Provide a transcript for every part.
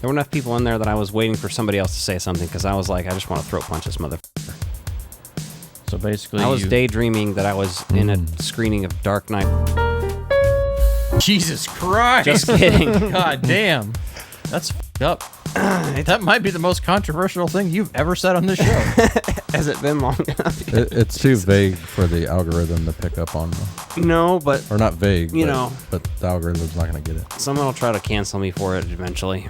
There were enough people in there that I was waiting for somebody else to say something because I was like, I just want to throat punch this motherfucker. So basically, I was daydreaming that I was in a screening of Dark Knight. Jesus Christ! Just kidding. God damn, that's f***ed up. That might be the most controversial thing you've ever said on this show. Has it been long enough? It's too vague for the algorithm to pick up on. No, but Or not vague, you know, but the algorithm's not going to get it. someone will try to cancel me for it eventually.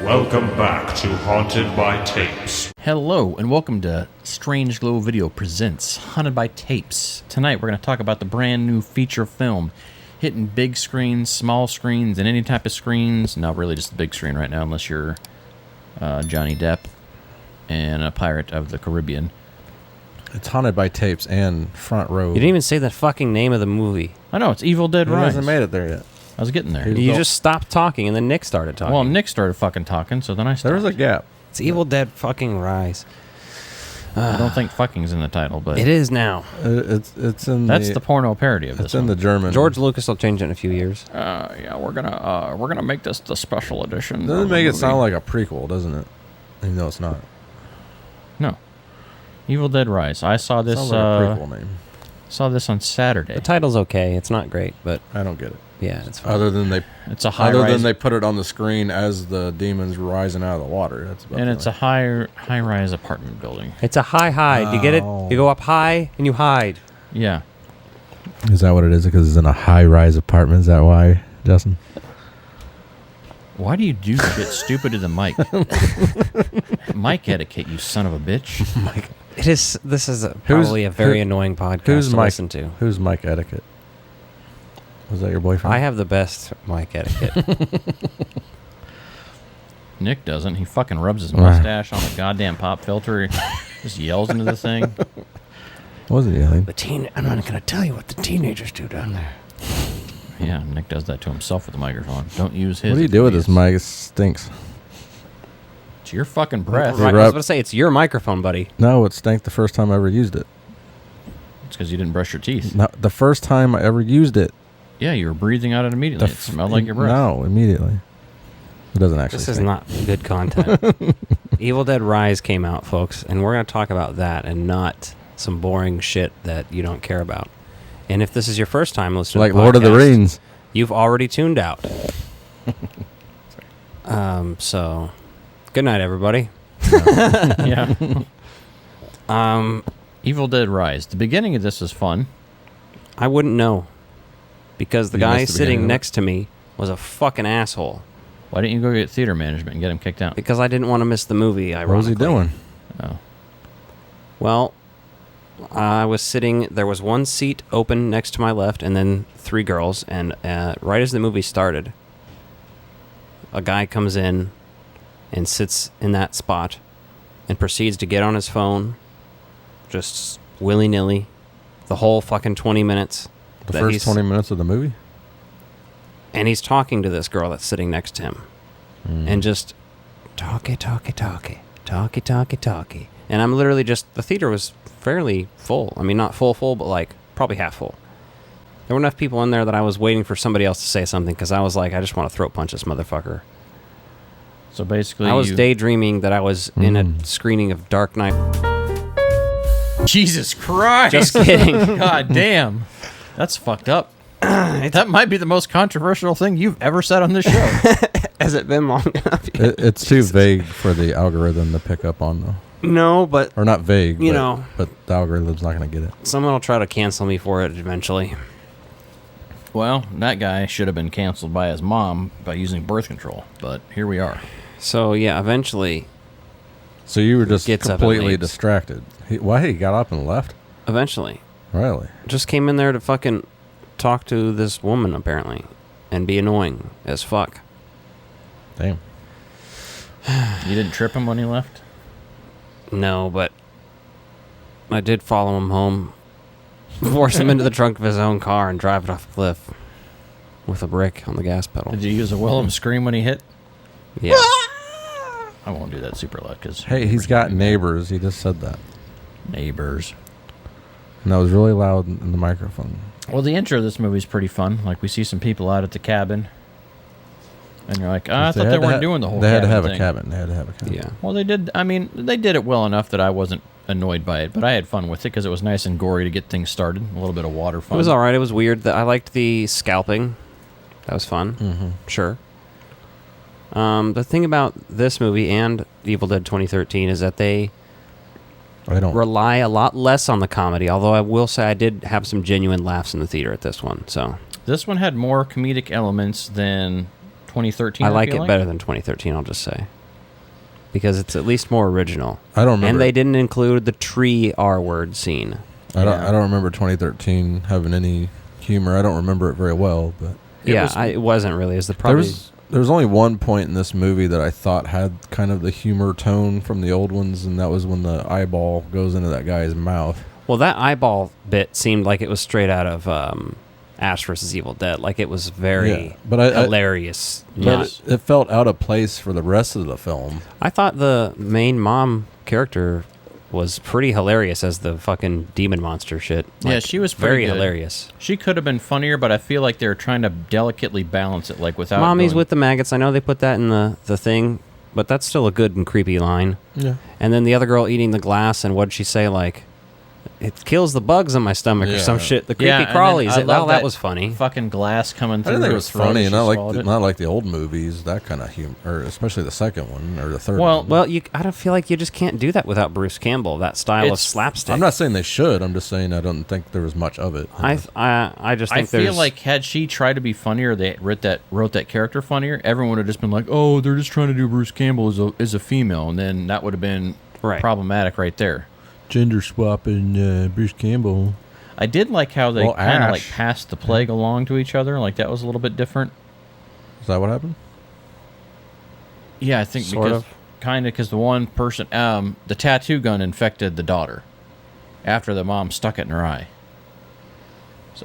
Welcome back to Haunted by Tapes. Hello, and welcome to Strange Glow Video presents Haunted by Tapes. Tonight we're going to talk about the brand new feature film hitting big screens, small screens, and any type of screens. No, really just the big screen right now, unless you're Johnny Depp and a Pirate of the Caribbean. It's Haunted by Tapes and Front Row. You didn't even say the fucking name of the movie. I know, it's Evil Dead He Rise. hasn't made it there yet. I was getting there. You just stopped talking and then Nick started talking. Well, Nick started fucking talking, so then I There started. was a gap. It's Evil Dead fucking Rise. I don't think fucking's in the title, but It is now. It's in that's the porno parody of this It's in one. the German. George Lucas will change it in a few years. Yeah, we're gonna make this the special edition. Doesn't make it sound like a prequel, doesn't it? Even though it's not. No. Evil Dead Rise. I saw this. Sounds like a prequel name. Saw this on Saturday. The title's okay. It's not great, but I don't get it. yeah, it's fine. Other than It's a high rise, they put it on the screen as the demons rising out of the water. That's about and the it's a high rise apartment building. It's a high hide. You get it? Oh. You go up high and you hide. Yeah. Is that what it is? Because it's in a high-rise apartment. Is that why, Justin? Why do you do shit stupid to the mic? Mic etiquette, you son of a bitch. It is. This is probably a very annoying podcast Who's to Mike? listen to. Who's Mike Etiquette? Was that your boyfriend? I have the best mic etiquette. Nick doesn't. He fucking rubs his mustache on the goddamn pop filter. He just yells into the thing. What was it yelling? I'm not going to tell you what the teenagers do down there. Yeah, Nick does that to himself with the microphone. Don't use his. What do you do with this mic? It stinks. It's your fucking breath. Right, I was going to say, it's your microphone, buddy. No, it stank the first time I ever used it. It's because you didn't brush your teeth. No, the first time I ever used it. Yeah, you were breathing out it immediately. It smelled like your breath. No, immediately. It doesn't actually This is stink. not good content. Evil Dead Rise came out, folks, and we're going to talk about that and not some boring shit that you don't care about. And if this is your first time listening like to the Lord of the podcast, Rings. you've already tuned out. So, good night, everybody. Yeah. Evil Dead Rise. The beginning of this is fun. I wouldn't know. Because the You guy missed the sitting beginning of it? next to me was a fucking asshole. Why didn't you go get theater management and get him kicked out? Because I didn't want to miss the movie, ironically. What was he doing? Oh. Well, I was sitting, there was one seat open next to my left, and then three girls, and right as the movie started, a guy comes in and sits in that spot and proceeds to get on his phone, just willy-nilly, the whole fucking 20 minutes. The first 20 minutes of the movie? And he's talking to this girl that's sitting next to him. And just talky. And I'm literally just, the theater was fairly full. I mean, not full, but like probably half full. There were enough people in there that I was waiting for somebody else to say something because I was like, I just want to throat punch this motherfucker. So basically, I was daydreaming that I was in a screening of Dark Knight. Jesus Christ! Just kidding. God damn, that's fucked up. That might be the most controversial thing you've ever said on this show. Has it been long enough? It's too vague for the algorithm to pick up on, though. No, but Or not vague, You but, know. but the algorithm's not going to get it. someone will try to cancel me for it eventually. Well, that guy should have been canceled by his mom by using birth control, but here we are. So yeah, eventually, So you were just Gets up and completely leaves. distracted. Why? He got up and left? really, just came in there to fucking talk to this woman apparently, and be annoying as fuck. Damn. You didn't trip him when he left? No, but I did follow him home, force him into the trunk of his own car, and drive it off a cliff with a brick on the gas pedal. Did you use a Willem scream when he hit? Yeah. I won't do that super loud because Hey, he's got neighbors. He just said that. neighbors. And that was really loud in the microphone. Well, the intro of this movie is pretty fun. Like, we see some people out at the cabin. And you're like, I thought they weren't doing the whole They had to cabin have thing. a cabin. They had to have a cabin. Yeah. Well, they did. I mean, they did it well enough that I wasn't annoyed by it. But I had fun with it because it was nice and gory to get things started. A little bit of water fun. It was all right. It was weird. I liked the scalping. That was fun. Mm-hmm. Sure. The thing about this movie and Evil Dead 2013 is that they I don't. rely a lot less on the comedy, although I will say I did have some genuine laughs in the theater at this one. So This one had more comedic elements than 2013. I like feel it better than 2013, I'll just say. Because it's at least more original. I don't remember. And they didn't include the tree R-word scene. I don't. Yeah. I don't remember 2013 having any humor. I don't remember it very well, but It wasn't really. Is the probably there was only one point in this movie that I thought had kind of the humor tone from the old ones, and that was when the eyeball goes into that guy's mouth. well, that eyeball bit seemed like it was straight out of Ash vs. Evil Dead. Like it was very but I hilarious. but it felt out of place for the rest of the film. I thought the main mom character was pretty hilarious as the fucking demon monster shit. Yeah, she was pretty very good. hilarious. She could have been funnier, but I feel like they were trying to delicately balance it, like without. Mommy's going- with the maggots. I know they put that in the thing, but that's still a good and creepy line. Yeah. And then the other girl eating the glass, and what'd she say? Like, it kills the bugs in my stomach or Yeah. some shit. The creepy Yeah, and then crawlies. I love That was funny. Fucking glass coming I through. didn't think her it was throat funny, as and she not swallowed it. like the old movies. That kind of humor, or especially the second one or the third. Well, one. Well, I don't feel like you just can't do that without Bruce Campbell. That style of It's- slapstick. I'm not saying they should. I'm just saying I don't think there was much of it. I just I think feel there's like had she tried to be funnier, they wrote that character funnier, everyone would have just been like, "Oh, they're just trying to do Bruce Campbell as a female," and then that would have been Right. problematic right there. Gender swapping Bruce Campbell. I did like how they Well, kind of Ash. like passed the plague along to each other. Like that was a little bit different. Is that what happened? Yeah, I think Sort because of. kind of because the one person, the tattoo gun infected the daughter after the mom stuck it in her eye.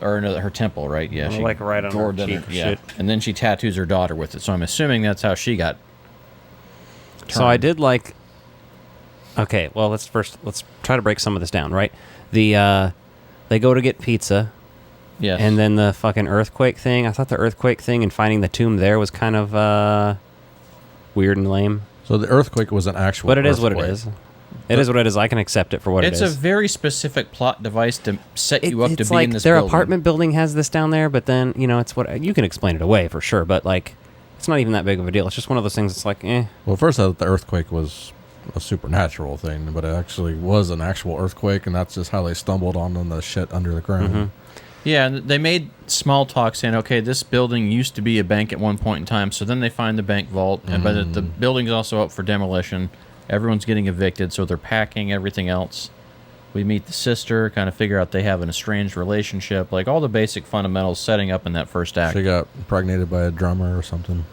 Or no, her temple, right? Yeah, Oh, like right on her gored in cheek yeah. shit. And then she tattoos her daughter with it. So I'm assuming that's how she got. So I turned. did like. Okay, well let's try to break some of this down. Right, they go to get pizza, Yes. and then the fucking earthquake thing. I thought the earthquake thing and finding the tomb there was kind of weird and lame. So the earthquake was an actual. But it is what it earthquake. is. It is what it is. I can accept it for what it's it a is. very specific plot device to set you up to It's be like in this their building. apartment building has this down there, but then it's what you can explain it away for sure. But like, it's not even that big of a deal. It's just one of those things. It's like, Well, first I thought the earthquake was a supernatural thing, but it actually was an actual earthquake, and that's just how they stumbled on the shit under the ground. Mm-hmm. Yeah, and they made small talk saying, okay, this building used to be a bank at one point in time. So then they find the bank vault, and but the building's also up for demolition. Everyone's getting evicted, so they're packing everything else. We meet the sister, kind of figure out they have an estranged relationship, like all the basic fundamentals setting up in that first act. She got impregnated by a drummer or something.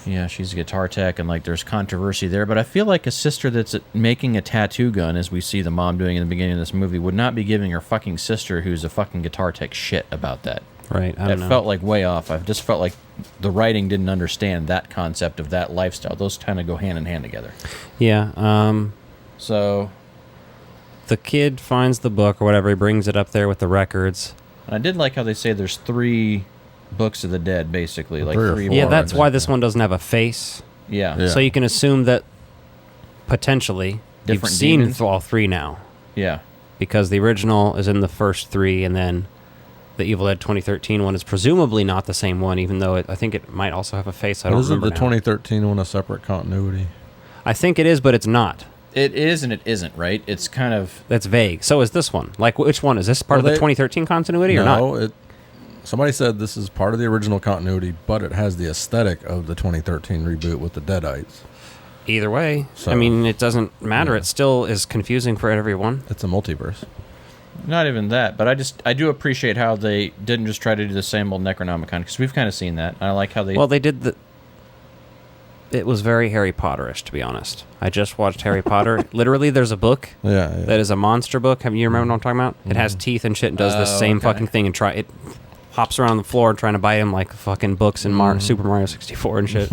Yeah, she's a guitar tech, and like there's controversy there. But I feel like a sister that's making a tattoo gun, as we see the mom doing in the beginning of this movie, would not be giving her fucking sister, who's a fucking guitar tech, shit about that. right. I That don't know. felt like way off. I just felt like the writing didn't understand that concept of that lifestyle. Those kind of go hand in hand together. Yeah. So, The kid finds the book or whatever. He brings it up there with the records. and I did like how they say there's 3 books of the dead, basically, like Three or 3 four. Yeah, Or that's I why think, this yeah. one doesn't have a face. Yeah. Yeah. So you can assume that potentially Different you've seen demons? all 3 now, Yeah. because the original is in the first 3, and then the Evil Dead 2013 one is presumably not the same one, even though I think it might also have a face. I But don't isn't remember the now. 2013 one a separate continuity? I think it is, but it's not. It is and it isn't, right? It's kind of... That's vague. So is this one. Like, which one? Is this part Well, of the they- 2013 continuity or not? No, somebody said this is part of the original continuity, but it has the aesthetic of the 2013 reboot with the Deadites. Either way, So- I mean, it doesn't matter. Yeah. It still is confusing for everyone. It's a multiverse. Not even that, but I do appreciate how they didn't just try to do the same old Necronomicon, because we've kind of seen that. I like how they... Well, they did the. It was very Harry Potterish, to be honest. I just watched Harry Potter. Literally, there's a book that is a monster book. Have you remember what I'm talking about? It has teeth and shit and does the same fucking thing and it hops around the floor trying to bite him like fucking books in Super Mario 64 and shit.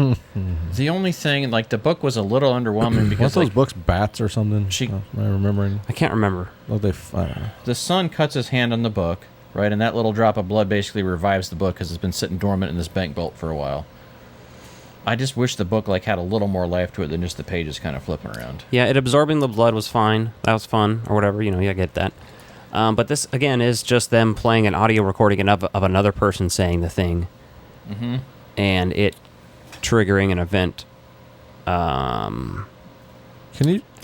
The only thing, like, the book was a little underwhelming because those books bats or something? Am I remembering? I can't remember. Well, I don't know. The son cuts his hand on the book, right, and that little drop of blood basically revives the book because it's been sitting dormant in this bank vault for a while. I just wish the book like had a little more life to it than just the pages kind of flipping around. Yeah, it absorbing the blood was fine. That was fun, or whatever. I get that. But this, again, is just them playing an audio recording of another person saying the thing. Mm-hmm. And it triggering an event. The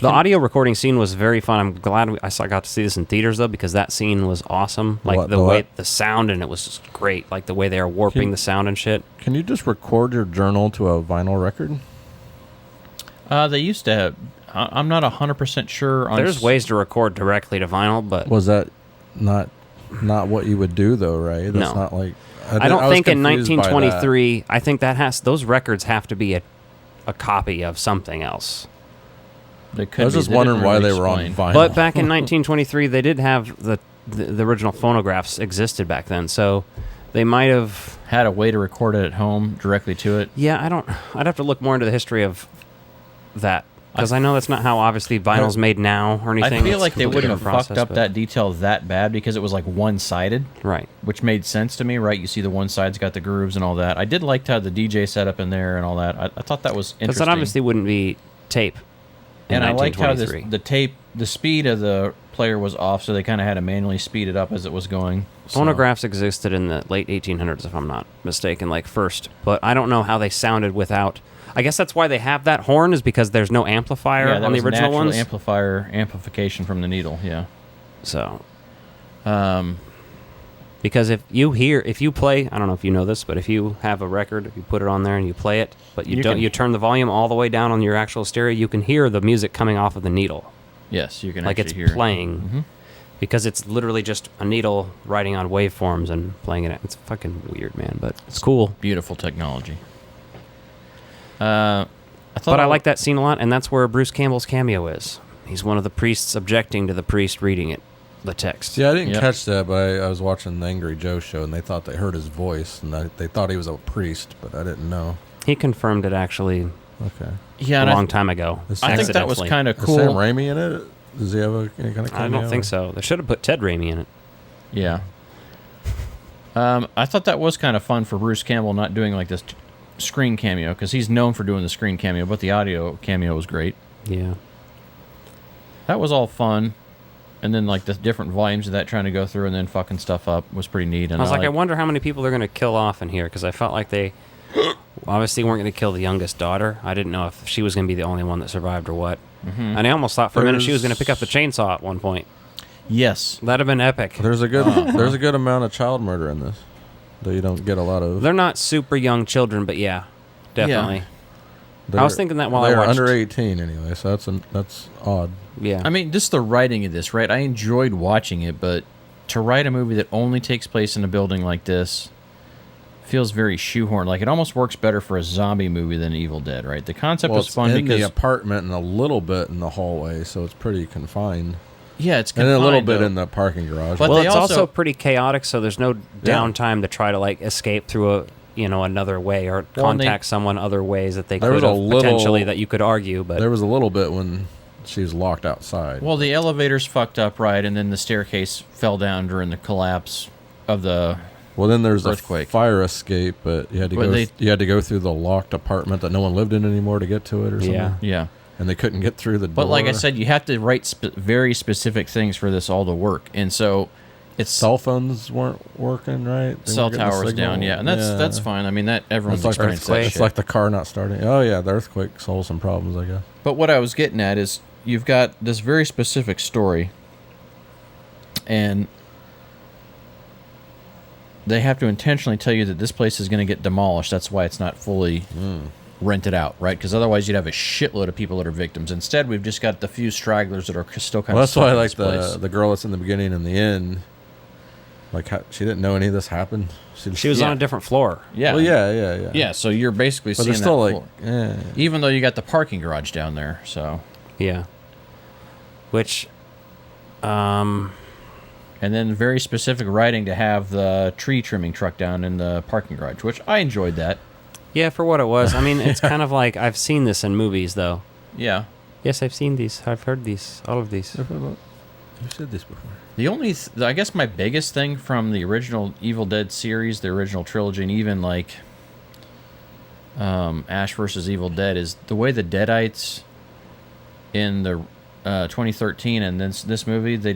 audio recording scene was very fun. I'm glad I got to see this in theaters, though, because that scene was awesome. Like, the sound, and it was just great. Like, the way they are warping the sound and shit. Can you just record your journal to a vinyl record? They used to have... I'm not 100% sure on... There's ways to record directly to vinyl, but... Was that not what you would do, though, right? That's no. Not like... I don't think in 1923... I think those records have to be a copy of something else. I was just wondering why they were on vinyl. But back in 1923, they did have the original phonographs existed back then, so they might have... Had a way to record it at home directly to it? Yeah, I'd have to look more into the history of that. Because I know that's not how, obviously, vinyl's made now or anything. I feel like they wouldn't have fucked up that detail that bad because it was like one-sided. Right. Which made sense to me, right? You see the one side's got the grooves and all that. I did like to have the DJ setup in there and all that. I thought that was interesting. Because that obviously wouldn't be tape in 1923. And I liked how the speed of the player was off, so they kind of had to manually speed it up as it was going. Phonographs existed in the late 1800s, if I'm not mistaken, like first. But I don't know how they sounded without... I guess that's why they have that horn, is because there's no amplifier on the original ones. Amplification from the needle, yeah. So, because if you play, I don't know if you know this, but if you have a record, if you put it on there and you play it, but you turn the volume all the way down on your actual stereo, you can hear the music coming off of the needle. Yes, you can like actually it's hear playing. Mm-hmm. Because it's literally just a needle writing on waveforms and playing it. It's fucking weird, man, but it's cool. Beautiful technology. I like that scene a lot, and that's where Bruce Campbell's cameo is. He's one of the priests objecting to the priest reading the text. Yeah, I didn't catch that, but I was watching the Angry Joe show, and they thought they heard his voice, and they thought he was a priest, but I didn't know. He confirmed it, actually, a long time ago. I think that was kind of cool. Is Sam Raimi in it? Does he have any kind of cameo? I don't think so. They should have put Ted Raimi in it. Yeah. I thought that was kind of fun for Bruce Campbell not doing like this screen cameo, because he's known for doing the screen cameo, but the audio cameo was great. Yeah. That was all fun. And then like the different volumes of that trying to go through and then fucking stuff up was pretty neat. And I wonder how many people they're going to kill off in here, because I felt like they obviously weren't going to kill the youngest daughter. I didn't know if she was going to be the only one that survived or what. Mm-hmm. And I almost thought for a minute she was going to pick up the chainsaw at one point. Yes. That'd have been epic. There's a good amount of child murder in this. Though you don't get a lot of... They're not super young children, but yeah, definitely. Yeah. I was thinking that while I watched. They're under 18 anyway, so that's odd. Yeah. I mean, just the writing of this, right? I enjoyed watching it, but to write a movie that only takes place in a building like this feels very shoehorned. Like, it almost works better for a zombie movie than Evil Dead, right? The concept was fun because... It's in the apartment and a little bit in the hallway, so it's pretty confined. Yeah, it's confined, and a little bit in the parking garage. But it's also pretty chaotic, so there's no downtime to try to like escape through another way or contact someone other ways that they could have potentially that you could argue. But there was a little bit when she was locked outside. Well, the elevator's fucked up, right, and then the staircase fell down during the collapse of the then there's earthquake. A fire escape, but you had to go through the locked apartment that no one lived in anymore to get to it or something. Yeah. And they couldn't get through the door. But like I said, you have to write very specific things for this all to work. And so it's... Cell phones weren't working, right? Cell towers down, yeah. And that's fine. I mean, everyone's experienced that shit. It's like the car not starting. Oh, yeah, the earthquake solved some problems, I guess. But what I was getting at is you've got this very specific story, and they have to intentionally tell you that this place is going to get demolished. That's why it's not fully... rented out, right? Because otherwise you'd have a shitload of people that are victims. Instead, we've just got the few stragglers that are still kind of... That's why I like the girl that's in the beginning and the end. Like, she didn't know any of this happened. She was on a different floor. Yeah. Well, yeah. Yeah, so you're basically But seeing there's still that like, floor. Even though you got the parking garage down there, so. Yeah. Which, And then very specific writing to have the tree trimming truck down in the parking garage, which I enjoyed that. yeah, for what it was. I mean, it's kind of like I've seen this in movies, though. Yeah. Yes, I've seen these. I've heard these. All of these. You said this before. The only, I guess my biggest thing from the original Evil Dead series, the original trilogy, and even like Ash vs. Evil Dead is the way the Deadites in the 2013 and this movie, they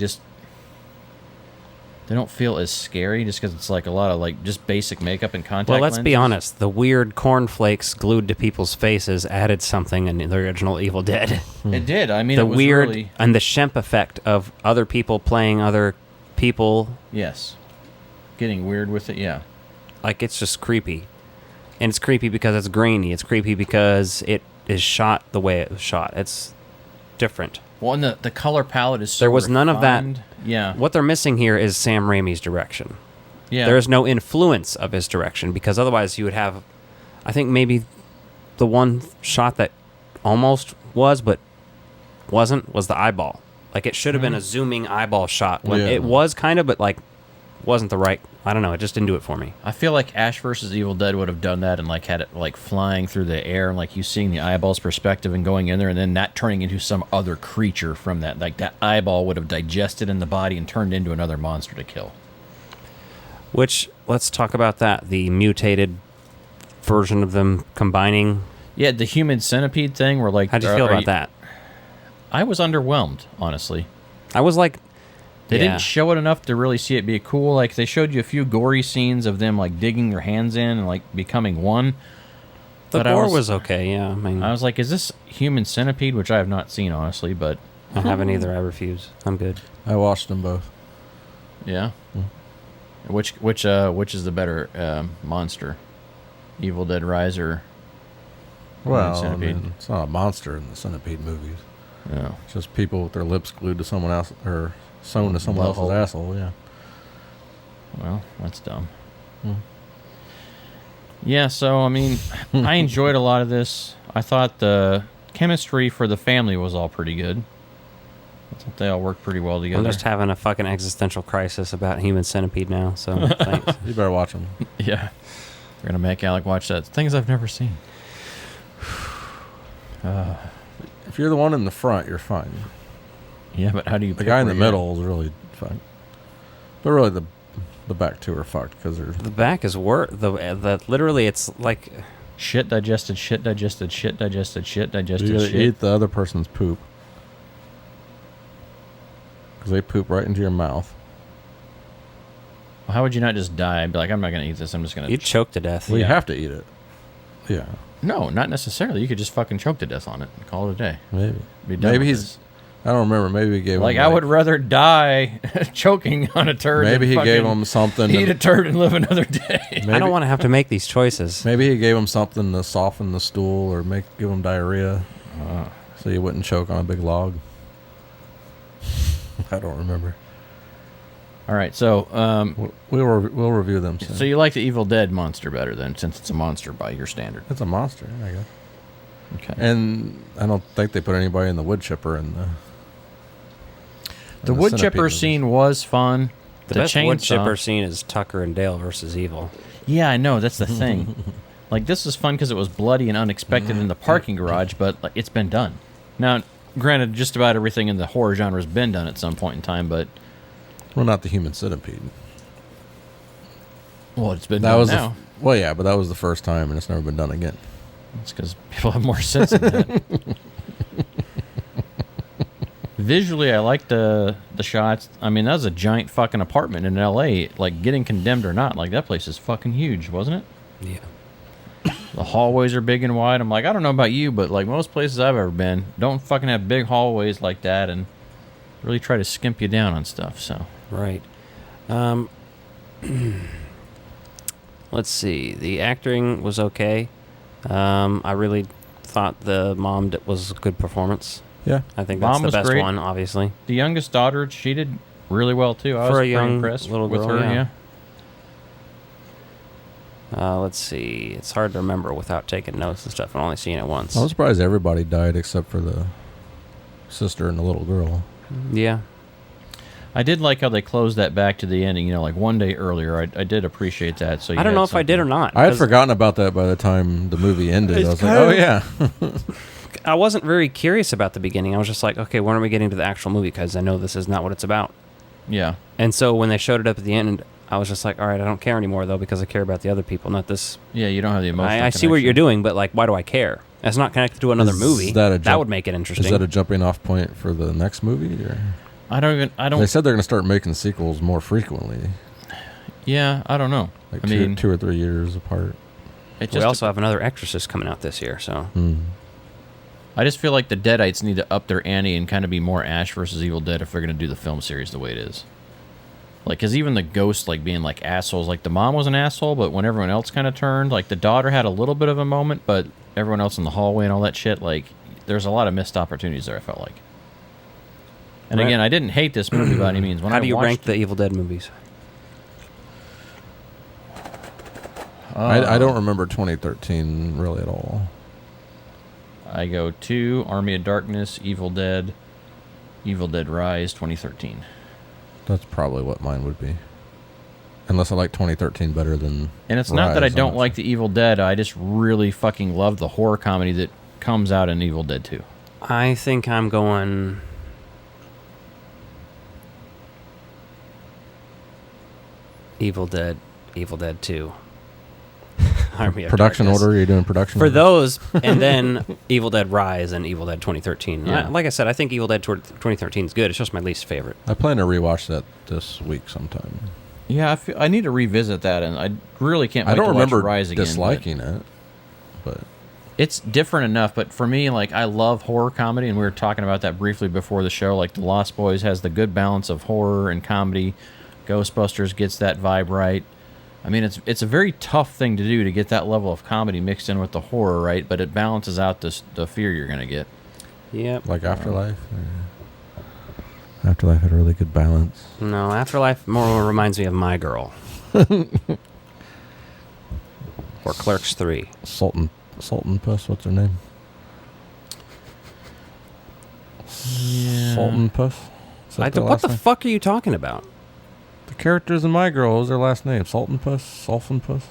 don't feel as scary just because it's like a lot of like just basic makeup and contact Well, let's be lenses. honest. The weird cornflakes glued to people's faces added something in the original Evil Dead. It did. I mean, The it was weird really, and the Shemp effect of other people playing other people. yes, getting weird with it. Yeah. Like, it's just creepy. And it's creepy because it's grainy. It's creepy because it is shot the way it was shot. It's different. Well, and the color palette is so There was none of that. refined. Yeah. What they're missing here is Sam Raimi's direction. Yeah. There is no influence of his direction, because otherwise you would have, I think maybe the one shot that almost was but wasn't was the eyeball. Like, it should have been a zooming eyeball shot. When Yeah. It was kind of, but like wasn't the right. I don't know. It just didn't do it for me. I feel like Ash vs. Evil Dead would have done that and like had it like flying through the air and like you seeing the eyeball's perspective and going in there and then that turning into some other creature from that. Like that eyeball would have digested in the body and turned into another monster to kill. Which, let's talk about that. The mutated version of them combining. Yeah, the human centipede thing where like... How'd you feel about that? I was underwhelmed, honestly. I was like, They yeah. didn't show it enough to really see it be cool. Like, they showed you a few gory scenes of them, like, digging their hands in and, like, becoming one. The But I gore was- was okay, yeah. I mean, I was like, is this human centipede? Which I have not seen, honestly, but... I haven't either. I refuse. I'm good. I watched them both. Yeah. Which is the better monster? Evil Dead Rise or Well, I Centipede? mean, it's not a monster in the Centipede movies. No. It's just people with their lips glued to someone else or sewn to someone else's Butthole. asshole. Yeah. Well, that's dumb. Hmm. Yeah, so, I mean, I enjoyed a lot of this. I thought the chemistry for the family was all pretty good. I thought they all worked pretty well together. I'm just having a fucking existential crisis about Human Centipede now, so thanks. You better watch them. Yeah. We're going to make Alec watch that. Things I've never seen. If you're the one in the front, you're fine. Yeah, but how do you The pick guy in where the you're middle is really fine. But really, the back two are fucked because they're. The back is worse. The literally, it's like at? Shit digested, shit digested, shit digested, shit digested, You gotta shit. eat the other person's poop. Because they poop right into your mouth. Well, how would you not just die? I'd be like, I'm not going to eat this. I'm just going you'd to... choke to death. Well, you Yeah. have to eat it. Yeah, No, not necessarily. You could just fucking choke to death on it and call it a day. maybe. Be done Maybe with he's. this. I don't remember. Maybe he gave Like, him. I would rather die choking on a turd Maybe than he gave fucking him something. eat a turd and live another day. Maybe, I don't want to have to make these choices. Maybe he gave him something to soften the stool or give him diarrhea, so he wouldn't choke on a big log. I don't remember. All right, so We'll review them soon. so you like the Evil Dead monster better then, since it's a monster by your standard. It's a monster, I guess. Okay. And I don't think they put anybody in the wood chipper in the. The in wood Centipede chipper movies. scene was fun. The best wood chainsaw- chipper scene is Tucker and Dale versus Evil. Yeah, I know. That's the thing. Like, this is fun because it was bloody and unexpected in the parking garage, but like, it's been done. Now, granted, just about everything in the horror genre has been done at some point in time, but Well, not the human centipede. well, it's been That done was now. well, yeah, but that was the first time, and it's never been done again. It's because people have more sense than that. Visually, I like the shots. I mean, that was a giant fucking apartment in L.A. Like, getting condemned or not, like, that place is fucking huge, wasn't it? Yeah. The hallways are big and wide. I'm like, I don't know about you, but, like, most places I've ever been don't fucking have big hallways like that and really try to skimp you down on stuff, so. Right. Let's see. The acting was okay. I really thought the mom was a good performance. Yeah, I think Mom that's the was best great. one, obviously. The youngest daughter, she did really well too. I was For a pretty young impressed little with girl, her. yeah. Let's see. It's hard to remember without taking notes and stuff and only seeing it once. I was surprised everybody died except for the sister and the little girl. Yeah. I did like how they closed that back to the ending. You know, like one day earlier. I did appreciate that. So I don't know if I did or not. I had 'cause forgotten about that by the time the movie ended. I was like, oh, yeah. I wasn't very curious about the beginning. I was just like, okay, when are we getting to the actual movie? Because I know this is not what it's about. Yeah. And so when they showed it up at the end, I was just like, all right, I don't care anymore, though, because I care about the other people, not this. Yeah, you don't have the emotional I see what you're doing, but, like, why do I care? It's not connected to another movie. That would make it interesting. Is that a jumping off point for the next movie? Or? I don't. They said they're going to start making sequels more frequently. Yeah, I don't know. Like 2 or 3 years apart. We also have another Exorcist coming out this year, so. I just feel like the Deadites need to up their ante and kind of be more Ash versus Evil Dead if they're going to do the film series the way it is. Like, because even the ghosts, like, being, like, assholes. Like, the mom was an asshole, but when everyone else kind of turned, like, the daughter had a little bit of a moment, but everyone else in the hallway and all that shit, like, there's a lot of missed opportunities there, I felt like. And again, I didn't hate this movie by any means. How do you rank the Evil Dead movies? I don't remember 2013 really at all. I go 2, Army of Darkness, Evil Dead Rise, 2013. That's probably what mine would be. Unless I like 2013 better than And it's not that I don't like the Evil Dead. I just really fucking love the horror comedy that comes out in Evil Dead 2. I think I'm going... Evil Dead 2. Army of production Darkness. order. You're doing production for order? those, and then Evil Dead Rise and Evil Dead 2013. Yeah. Like I said, I think Evil Dead 2013 is good. It's just my least favorite. I plan to rewatch that this week sometime. Yeah, I need to revisit that, and I really can't wait to watch Rise again. Disliking it, but it's different enough. But for me, like, I love horror comedy, and we were talking about that briefly before the show. Like, The Lost Boys has the good balance of horror and comedy. Ghostbusters gets that vibe right. I mean, it's a very tough thing to do to get that level of comedy mixed in with the horror, right? But it balances out the fear you're going to get. Yep. Like Afterlife? Afterlife had a really good balance. No, Afterlife more reminds me of My Girl. Or Clerks 3. Sultan Puss, what's her name? Yeah. Sultan Puss? What the fuck are you talking about? The characters in My Girl, what was their last name? Sultan Puss? Sultan Puss?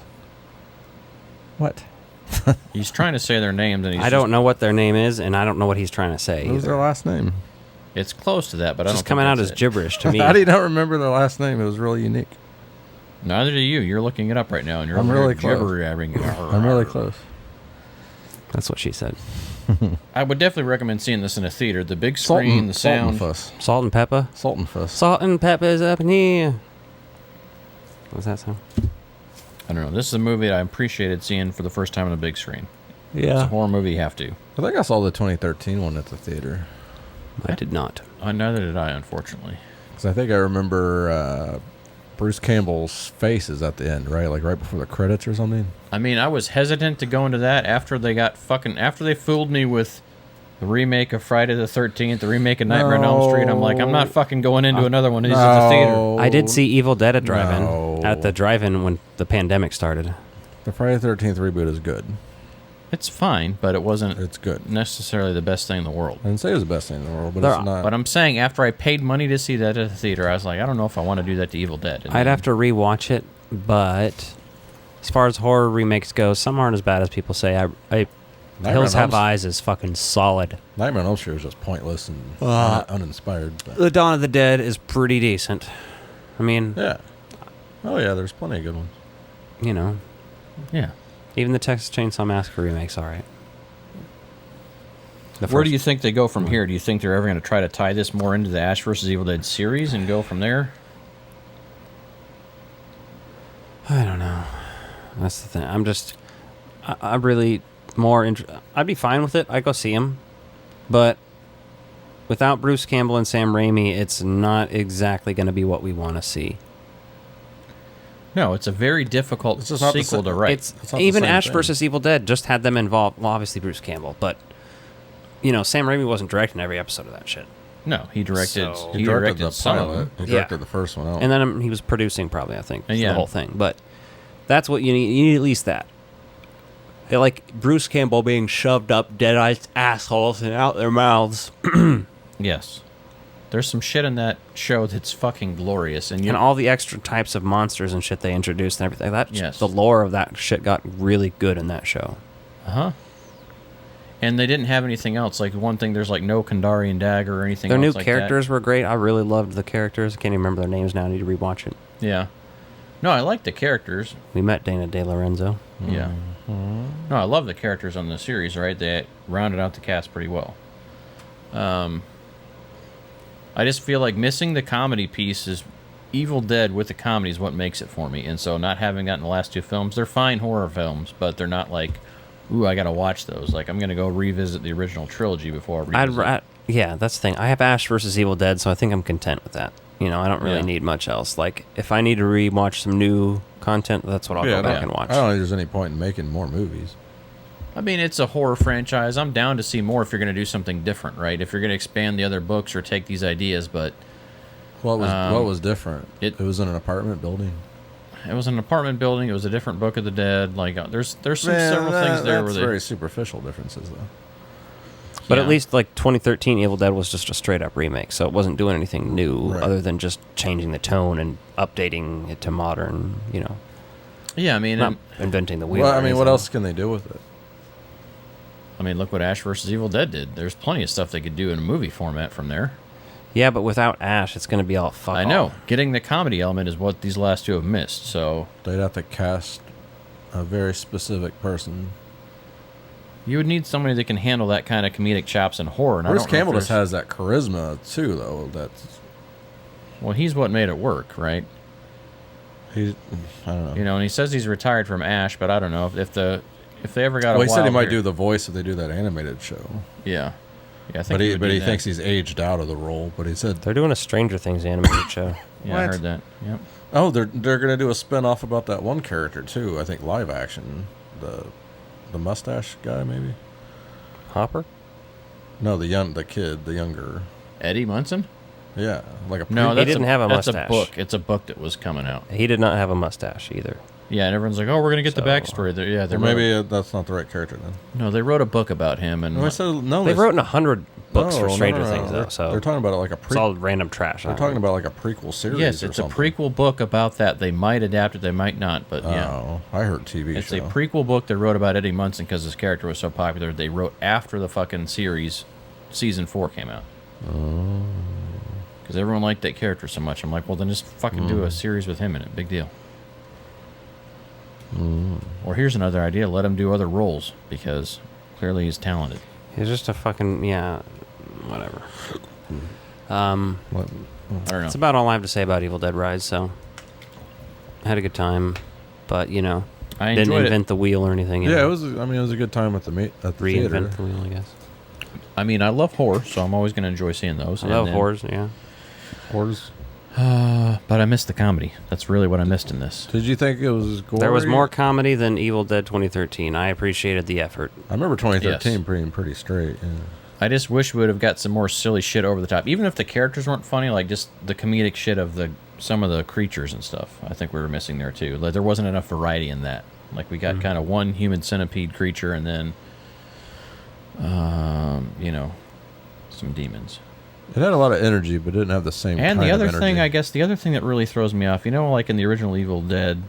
What? He's trying to say their names, and I don't know what their name is, and I don't know what he's trying to say. What was their last name? It's close to that, but I don't Just think coming out that's as it. gibberish to me. How do you not remember their last name? It was really unique. Neither do you. You're looking it up right now, and you're I'm over really here close. gibbering. I'm really close. That's what she said. I would definitely recommend seeing this in a theater. The big screen, the sound. Sultan Fuss. Salt and pepper. Sultan Fuss. Salt and pepper's up in here. What's that sound? I don't know. This is a movie that I appreciated seeing for the first time on a big screen. It's a Yeah. horror movie. You have to. I think I saw the 2013 one at the theater. I did not. Neither did I, unfortunately. Because I think I remember Bruce Campbell's face is at the end, right? Like right before the credits or something. I mean, I was hesitant to go into that after they fooled me with the remake of Friday the 13th, the remake of Nightmare on Elm Street. I'm like, I'm not fucking going into another one of these at the theater. I did see Evil Dead at drive-in. No. At the drive-in when the pandemic started. The Friday the 13th reboot is good. It's fine, but it wasn't It's good. necessarily the best thing in the world. I didn't say it was the best thing in the world, but There it's are- not. But I'm saying after I paid money to see that at the theater, I was like, I don't know if I want to do that to Evil Dead. And I'd then- have to rewatch it, but as far as horror remakes go, some aren't as bad as people say. Hills Have Eyes is fucking solid. Nightmare on Elm Street was just pointless and uninspired. But. The Dawn of the Dead is pretty decent. I mean, Yeah. Oh, yeah, there's plenty of good ones. you know, Yeah. even the Texas Chainsaw Massacre remake's all right. Where do you think they go from here? Do you think they're ever going to try to tie this more into the Ash vs. Evil Dead series and go from there? I don't know. That's the thing. I'm really more I'd be fine with it. I'd go see him. But without Bruce Campbell and Sam Raimi, it's not exactly going to be what we want to see. No, it's a very difficult It's just not the sequel sa- to write. It's not the even same Ash thing. versus Evil Dead just had them involved. Well, obviously Bruce Campbell, but you know, Sam Raimi wasn't directing every episode of that shit. No, he directed. So- he directed the some of pilot. them. He directed the first one out. And then he was producing probably, I think, Yeah. the whole thing. But that's what you need. You need at least that. Like Bruce Campbell being shoved up Deadeye's assholes and out their mouths. Yes. There's some shit in that show that's fucking glorious, and And all the extra types of monsters and shit they introduced and everything. Yes. The lore of that shit got really good in that show. And they didn't have anything else. Like one thing, there's like no Kandarian dagger or anything. Their else new like characters were great. I really loved the characters. I can't even remember their names now. I need to rewatch it. that. Yeah. No, I like the characters. We met Dana De Lorenzo. Yeah. No, I love the characters on the series. Right, they rounded out the cast pretty well. I just feel like missing the comedy piece is Evil Dead with the comedy is what makes it for me. And so not having gotten the last two films, they're fine horror films, but they're not like, ooh, I got to watch those. Like, I'm going to go revisit the original trilogy before I revisit. Yeah, that's the thing. I have Ash versus Evil Dead, so I think I'm content with that. You know, I don't really Yeah. need much else. Like, if I need to rewatch some new content, that's what I'll go back and watch. I don't think there's any point in making more movies. I mean, it's a horror franchise. I'm down to see more if you're going to do something different, right? If you're going to expand the other books or take these ideas, but What was different? it- It was in an apartment building. it was an apartment building. It was a different Book of the Dead. Like, there's some Man, several things there where that's they... very superficial differences, though. But Yeah. at least, like, 2013 Evil Dead was just a straight-up remake, so it wasn't doing anything new Right. other than just changing the tone and updating it to modern, you know, Yeah, I mean, not inventing the wheel. Well, or I mean, what anything. else can they do with it? look what Ash versus Evil Dead did. There's plenty of stuff they could do in a movie format from there. Yeah, but without Ash, it's going to be all fuck I know. all. Getting the comedy element is what these last two have missed. So They'd have to cast a very specific person. you would need somebody that can handle that kind of comedic chops and horror. And Bruce I don't know if Campbell just there's- has that charisma too, though. Well, he's what made it work, right? I don't know. You know, and he says he's retired from Ash, but I don't know if they ever got. Well, a he said he wild might hair- do the voice if they do that animated show. Yeah, I think. But he that. thinks he's aged out of the role. But he said, They're doing a Stranger Things animated show. Yeah, I What? heard that. Yep. oh, they're gonna do a spin off about that one character too. I think live action, the mustache guy maybe. Hopper? No, the younger. Eddie Munson? Yeah, like a No, He that's didn't have a that's mustache. a book. It's a book that was coming out. He did not have a mustache either. Yeah, and everyone's like, "Oh, we're gonna get the So- backstory." Yeah, they Or wrote maybe that's not the right character then. no, they wrote a book about him, and No, I said no. They wrote in 100 books for no, Stranger no. Things, though, They're, so they're talking about it like a it's all random trash. They're talking about like a prequel series. yes, or it's a something. prequel book about that. They might adapt it, they might not, but yeah, Oh, I heard TV it's show. a prequel book they wrote about Eddie Munson because his character was so popular. They wrote after the fucking series, season 4 came out. Oh. Because everyone liked that character so much. I'm like, well, then just fucking do a series with him in it. Big deal. Or here's another idea: let him do other roles because clearly he's talented. He's just a fucking, whatever. What? I don't know. That's about all I have to say about Evil Dead Rise, so I had a good time, but, you know, I didn't enjoyed invent it. the wheel or anything. you Yeah, know, it was. I mean, it was a good time at the theater. reinvent the wheel, I guess. I mean, I love horror, so I'm always going to enjoy seeing those. I love horrors, yeah. Horrors. But I missed the comedy. That's really what I missed in this. Did you think it was gory? There was more comedy than Evil Dead 2013. I appreciated the effort. I remember 2013 Yes. pretty straight. Yeah. I just wish we would have got some more silly shit over the top. Even if the characters weren't funny, like just the comedic shit of some of the creatures and stuff. I think we were missing there too. Like there wasn't enough variety in that. Like we got kind of one human centipede creature and then, some demons. It had a lot of energy, but it didn't have the same. And kind the of other thing, energy. I guess, the other thing that really throws me off, like in the original Evil Dead,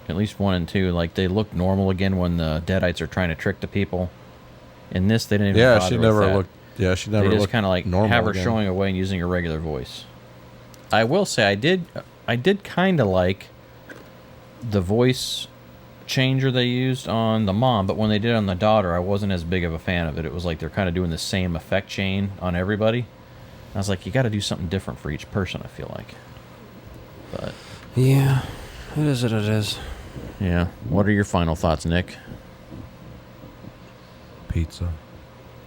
at least 1 and 2, like they look normal again when the Deadites are trying to trick the people. In this, they didn't even Yeah, bother she with never that. looked. Yeah, she never They just looked kind of like normal have her again. showing away and using her regular voice. I will say I did kind of like the voice changer they used on the mom, but when they did it on the daughter, I wasn't as big of a fan of it. It was like they're kind of doing the same effect chain on everybody. I was like, you got to do something different for each person, I feel like. But Yeah, it is what it is. yeah, what are your final thoughts, Nick? Pizza.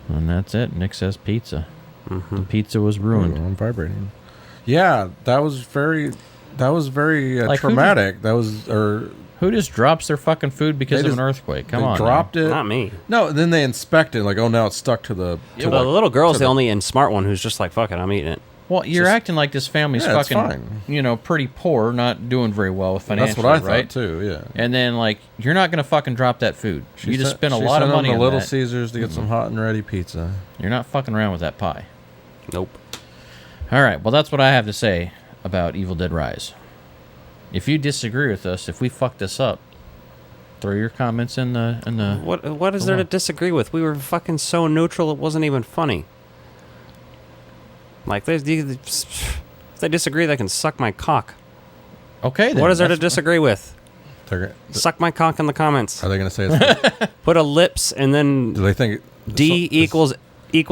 And that's it. Nick says pizza. The pizza was ruined. I'm vibrating. Yeah, that was very Like, traumatic. Who Who just drops their fucking food because They of an just- earthquake? Come they on. dropped it. Not me. No, then they inspect it. Like, oh, now it's stuck to the. The little girl's the only and smart one who's just like, fuck it, I'm eating it. Well, you're Just- acting like this family's Yeah, it's fucking, fine. pretty poor, not doing very well financially, That's what I thought right? too. Yeah. And then, like, you're not going to fucking drop that food. You just spent a lot of money to on Little that. Caesars to get some hot and ready pizza. You're not fucking around with that pie. Nope. All right, well, that's what I have to say about Evil Dead Rise. If you disagree with us, if we fuck this up, throw your comments in the What is there to disagree with? We were fucking so neutral it wasn't even funny. Like, if they disagree, they can suck my cock. Okay, then. What is there to That's- disagree with? They're, Suck my cock in the comments. are they going to say it's? Put a lips and then Do they think D equals 8.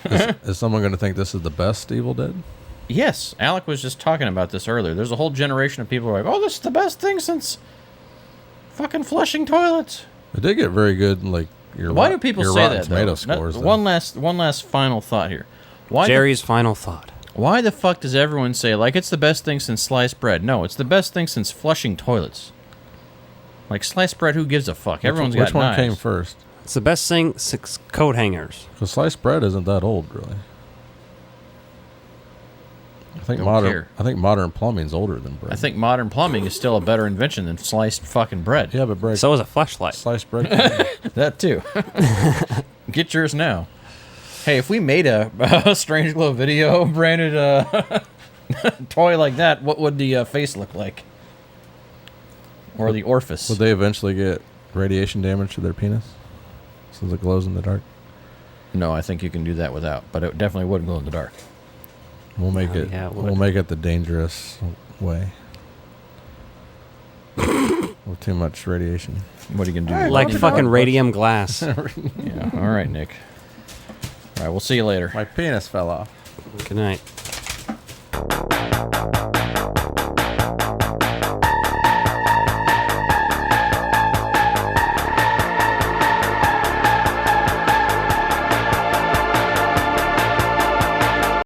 Is someone going to think this is the best Evil Dead? Yes, Alec was just talking about this earlier. There's a whole generation of people who are like, oh, this is the best thing since fucking flushing toilets. It did get very good. Like your Why do people your say Rotten that, Tomato though? scores. One last final thought here. Why Jerry's final thought. why the fuck does everyone say, like, it's the best thing since sliced bread? No, it's the best thing since flushing toilets. Like, sliced bread, who gives a fuck? Everyone's which got one knives. came first? It's the best thing since coat hangers. Because sliced bread isn't that old, really. I Don't care. think modern plumbing's older than bread. I think modern plumbing is still a better invention than sliced fucking bread. Yeah, but bread. So is a fleshlight. Sliced bread. That too. Get yours now. Hey, if we made a Strange Glow video branded toy like that, what would the face look like? Or the orifice? Would they eventually get radiation damage to their penis since it glows in the dark? No, I think you can do that without, but it definitely would glow in the dark. We'll make it. yeah, it would. We'll make it the dangerous way. With too much radiation. What are you gonna do? Like fucking radium glass. Yeah. All right, Nick. All right, we'll see you later. My penis fell off. Good night.